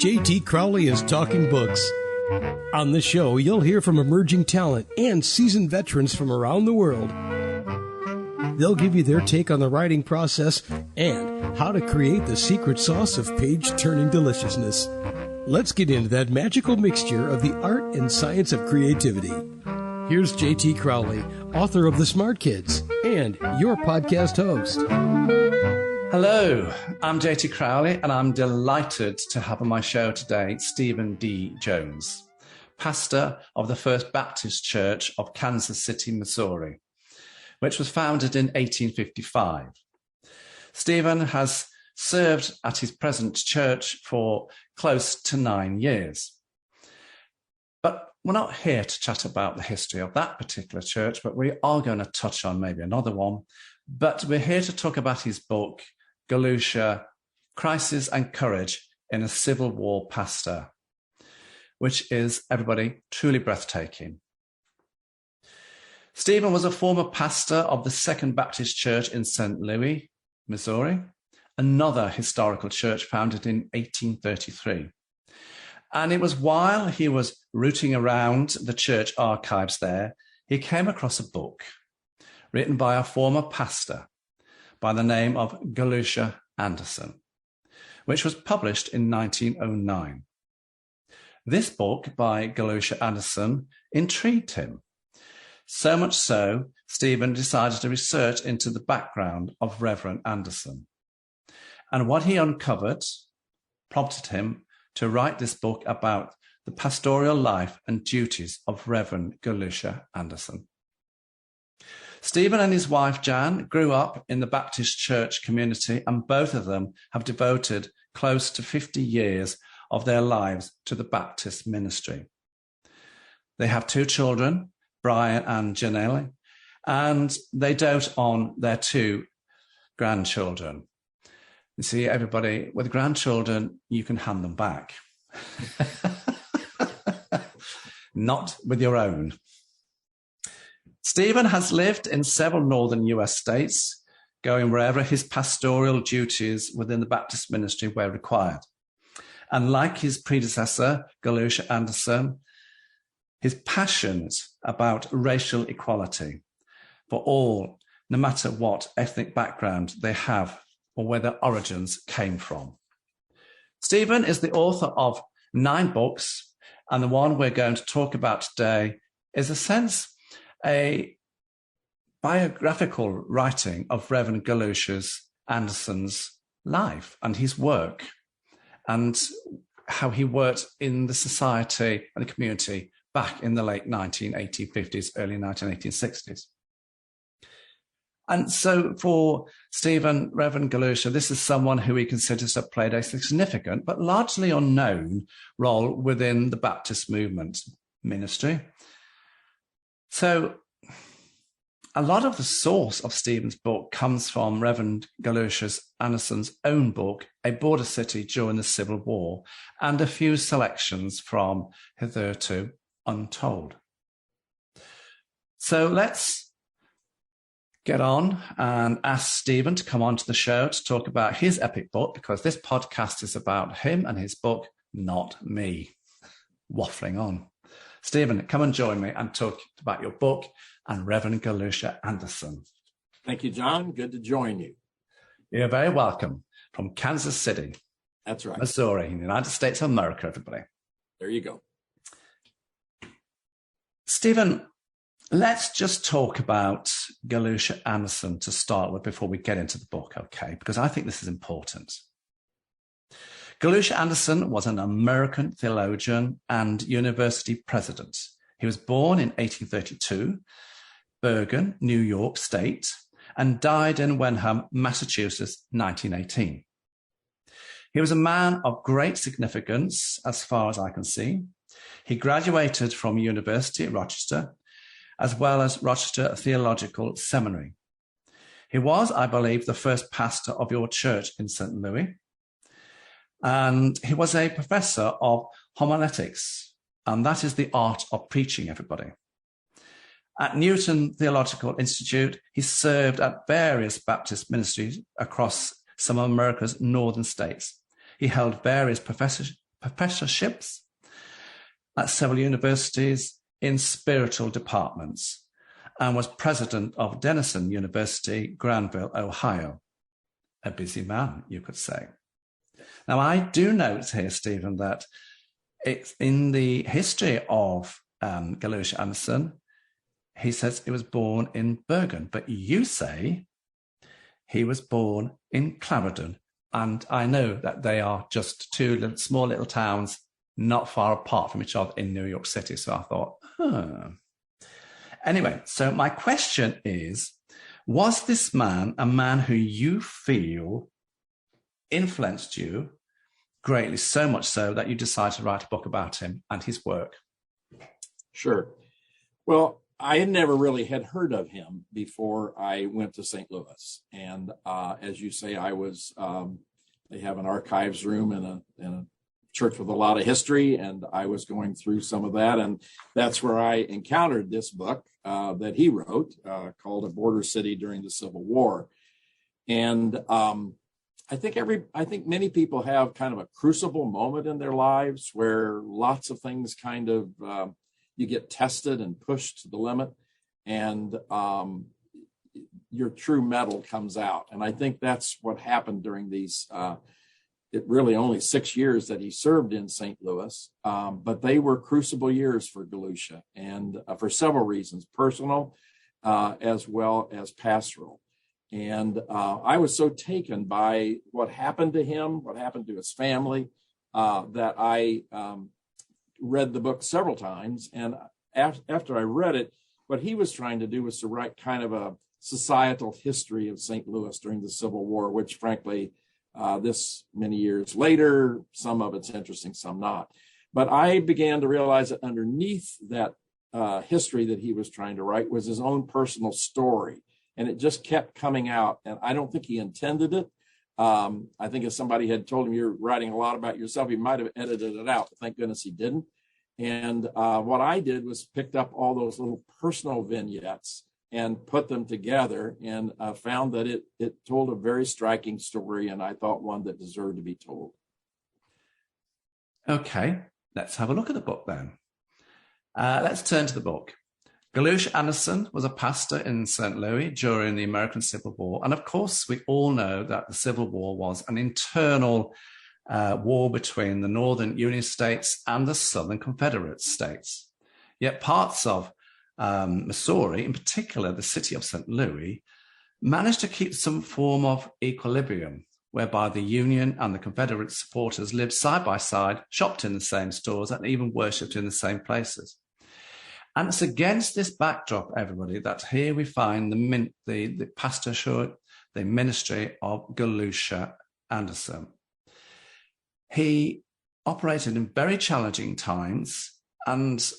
J.T. Crowley is Talking Books. On this show, you'll hear from emerging talent and seasoned veterans from around the world. They'll give you their take on the writing process and how to create the secret sauce of page-turning deliciousness. Let's get into that magical mixture of the art and science of creativity. Here's J.T. Crowley, author of The Smart Kids, and your podcast host. Hello, I'm J.T. Crowley, and I'm delighted to have on my show today Stephen D. Jones, pastor of the First Baptist Church of Kansas City, Missouri, which was founded in 1855. Stephen has served at his present church for close to 9 years. But we're not here to chat about the history of that particular church, but we are going to touch on maybe another one. But we're here to talk about his book, Galusha Crisis and Courage in a Civil War Pastor, which is, everybody, truly breathtaking. Stephen was a former pastor of the Second Baptist Church in St. Louis, Missouri, another historical church founded in 1833. And it was while he was rooting around the church archives there, he came across a book written by a former pastor by the name of Galusha Anderson, which was published in 1909. This book by Galusha Anderson intrigued him. So much so, Stephen decided to research into the background of Reverend Anderson. And what he uncovered prompted him to write this book about the pastoral life and duties of Reverend Galusha Anderson. Stephen and his wife, Jan, grew up in the Baptist church community, and both of them have devoted close to 50 years of their lives to the Baptist ministry. They have 2 children, Brian and Janelle, and they dote on their 2 grandchildren. You see, everybody, with grandchildren, you can hand them back. Not with your own. Stephen has lived in several northern US states, going wherever his pastoral duties within the Baptist ministry were required. And like his predecessor, Galusha Anderson, he's passionate about racial equality for all, no matter what ethnic background they have or where their origins came from. Stephen is the author of 9 books, and the one we're going to talk about today is a biographical writing of Reverend Galusha Anderson's life and his work and how he worked in the society and the community back in the late 1950s, early 1960s. And so for Stephen, Reverend Galusha, this is someone who he considers to have played a significant but largely unknown role within the Baptist movement ministry. So a lot of the source of Stephen's book comes from Reverend Galusha Anderson's own book, A Border City During the Civil War, and a few selections from Hitherto Untold. So let's get on and ask Stephen to come onto the show to talk about his epic book, because this podcast is about him and his book, not me. Waffling on. Stephen, come and join me and talk about your book and Reverend Galusha Anderson. Thank you, John. Good to join you. You're very welcome from Kansas City. That's right. Missouri, in the United States of America, everybody. There you go. Stephen, let's just talk about Galusha Anderson to start with before we get into the book, okay? Because I think this is important. Galusha Anderson was an American theologian and university president. He was born in 1832, Bergen, New York State, and died in Wenham, Massachusetts, 1918. He was a man of great significance, as far as I can see. He graduated from University of Rochester, as well as Rochester Theological Seminary. He was, I believe, the first pastor of your church in St. Louis. And he was a professor of homiletics, and that is the art of preaching, everybody. At Newton Theological Institute, he served at various Baptist ministries across some of America's northern states. He held various professorships at several universities in spiritual departments and was president of Denison University, Granville, Ohio. A busy man, you could say. Now, I do note here, Stephen, that it's in the history of Galusha Anderson, he says he was born in Bergen, but you say he was born in Clarendon. And I know that they are just two small little towns not far apart from each other in New York City. So I thought, Anyway, so my question is, was this man a man who you feel influenced you greatly, so much so that you decided to write a book about him and his work? Sure. Well, I had never really had heard of him before I went to St. Louis. And as you say, I was, they have an archives room in a church with a lot of history, and I was going through some of that. And that's where I encountered this book that he wrote called A Border City During the Civil War. And I think many people have kind of a crucible moment in their lives where lots of things kind of, you get tested and pushed to the limit, and your true mettle comes out. And I think that's what happened during these, it really only 6 years that he served in St. Louis, but they were crucible years for Galusha, and for several reasons, personal as well as pastoral. And I was so taken by what happened to him, what happened to his family, that I read the book several times. And after I read it, what he was trying to do was to write kind of a societal history of St. Louis during the Civil War, which frankly, this many years later, some of it's interesting, some not. But I began to realize that underneath that history that he was trying to write was his own personal story. And it just kept coming out. And I don't think he intended it. I think if somebody had told him you're writing a lot about yourself, he might have edited it out. But thank goodness he didn't. And what I did was picked up all those little personal vignettes and put them together, and found that it told a very striking story, and I thought one that deserved to be told. Okay, let's have a look at the book then. Let's turn to the book. Galusha Anderson was a pastor in St. Louis during the American Civil War. And of course, we all know that the Civil War was an internal war between the Northern Union States and the Southern Confederate States. Yet parts of Missouri, in particular the city of St. Louis, managed to keep some form of equilibrium, whereby the Union and the Confederate supporters lived side by side, shopped in the same stores, and even worshipped in the same places. And it's against this backdrop, everybody, that here we find the pastorship, the ministry of Galusha Anderson. He operated in very challenging times and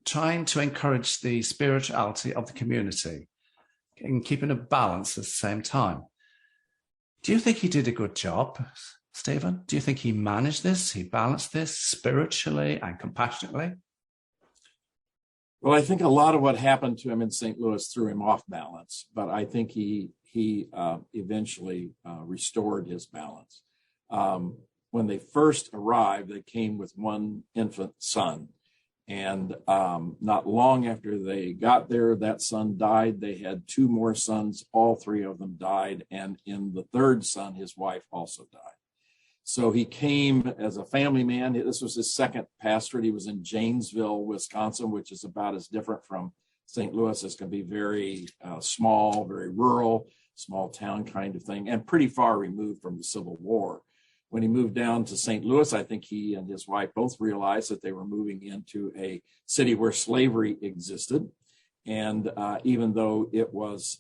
trying to encourage the spirituality of the community and keeping a balance at the same time. Do you think he did a good job, Stephen? Do you think he managed this? He balanced this spiritually and compassionately? Well, I think a lot of what happened to him in St. Louis threw him off balance, but I think he eventually restored his balance. When they first arrived, they came with one infant son. And not long after they got there, that son died. They had two more sons. All three of them died. And in the third son, his wife also died. So he came as a family man. This was his second pastorate. He was in Janesville, Wisconsin, which is about as different from St. Louis as can be. Very small, very rural, small town kind of thing, and pretty far removed from the Civil War. When he moved down to St. Louis, I think he and his wife both realized that they were moving into a city where slavery existed. And even though it was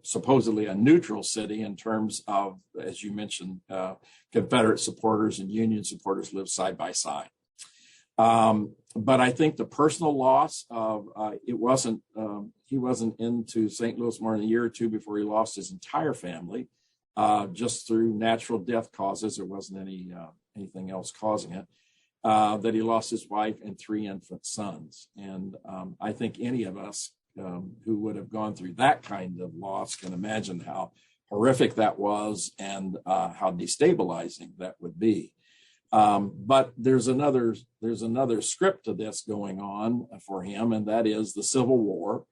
supposedly a neutral city in terms of, as you mentioned, Confederate supporters and Union supporters lived side by side. But I think the personal loss of he wasn't into St. Louis more than a year or two before he lost his entire family. Just through natural death causes. There wasn't anything else causing it, that he lost his wife and three infant sons. And I think any of us who would have gone through that kind of loss can imagine how horrific that was and how destabilizing that would be. But there's another script to this going on for him, and that is the Civil War.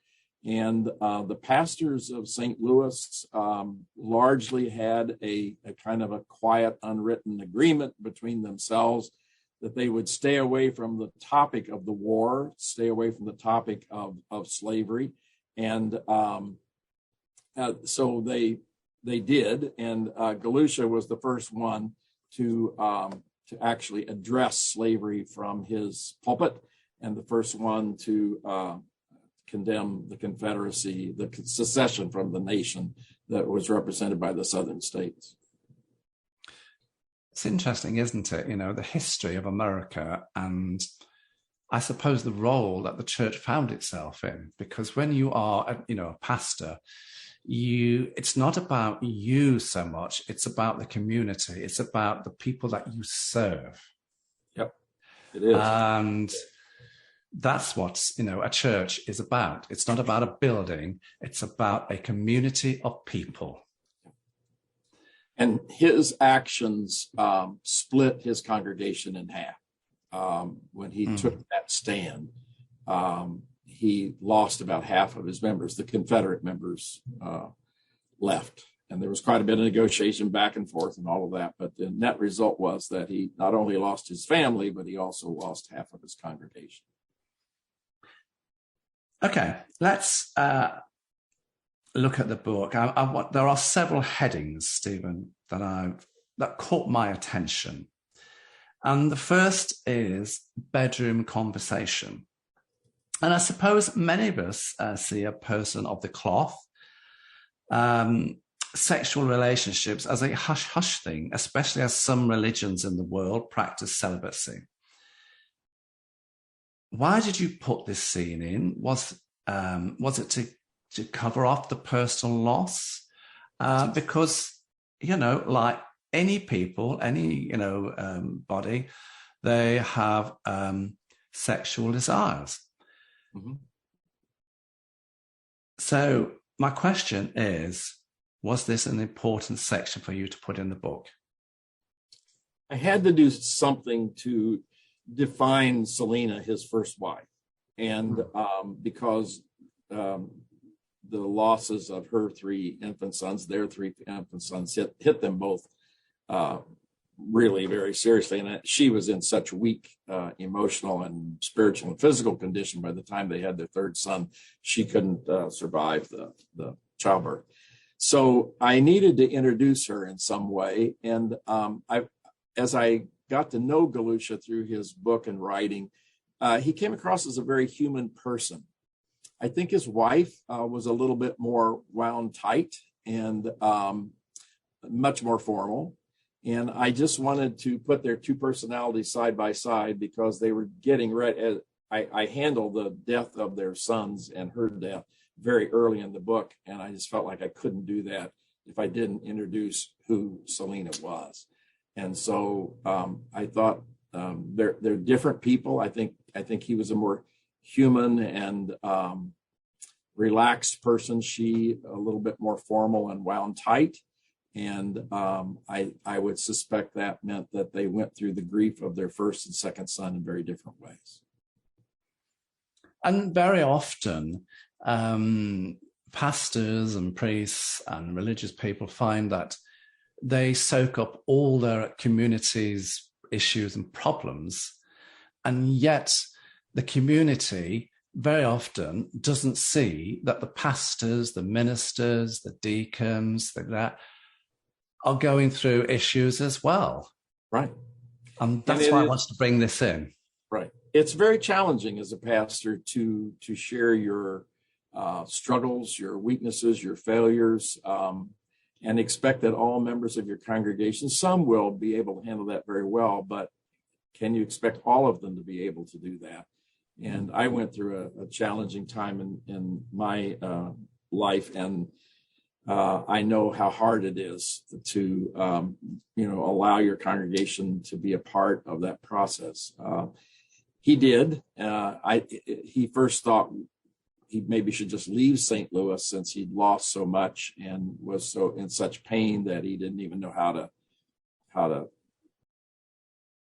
And the pastors of St. Louis largely had a kind of a quiet, unwritten agreement between themselves that they would stay away from the topic of the war, stay away from the topic of slavery. And so they did. And Galusha was the first one to actually address slavery from his pulpit, and the first one to condemn the Confederacy, the secession from the nation that was represented by the Southern states. It's interesting, isn't it? The history of America, and I suppose the role that the church found itself in. Because when you are, a pastor, it's not about you so much. It's about the community. It's about the people that you serve. Yep, it is. And that's what, a church is about. It's not about a building. It's about a community of people. And his actions split his congregation in half. When he took that stand, he lost about half of his members. The Confederate members left. And there was quite a bit of negotiation back and forth and all of that. But the net result was that he not only lost his family, but he also lost half of his congregation. Okay, let's look at the book. There are several headings, Stephen, that caught my attention. And the first is bedroom conversation. And I suppose many of us see a person of the cloth, sexual relationships as a hush-hush thing, especially as some religions in the world practice celibacy. Why did you put this scene in? Was it to cover off the personal loss? Because, like any people, any, body, they have sexual desires. Mm-hmm. So my question is, was this an important section for you to put in the book? I had to do something to define Selena, his first wife. And because the losses of her their three infant sons hit them both really very seriously. And she was in such weak emotional and spiritual and physical condition by the time they had their third son, she couldn't survive the childbirth. So I needed to introduce her in some way. And as I got to know Galusha through his book and writing, he came across as a very human person. I think his wife was a little bit more wound tight and much more formal. And I just wanted to put their two personalities side by side because they were getting ready. I handled the death of their sons and her death very early in the book. And I just felt like I couldn't do that if I didn't introduce who Selena was. And so I thought they're different people. I think he was a more human and relaxed person. She a little bit more formal and wound tight. And I would suspect that meant that they went through the grief of their first and second son in very different ways. And very often, pastors and priests and religious people find that they soak up all their community's issues and problems, and yet the community very often doesn't see that the pastors, the ministers, the deacons, that are going through issues as well. Right. And that's why I wanted to bring this in. Right. It's very challenging as a pastor to share your struggles, your weaknesses, your failures, and expect that all members of your congregation, some will be able to handle that very well, but can you expect all of them to be able to do that? And I went through a challenging time in my life, and I know how hard it is to, allow your congregation to be a part of that process. He did. He first thought he maybe should just leave St. Louis since he'd lost so much and was so in such pain that he didn't even know how to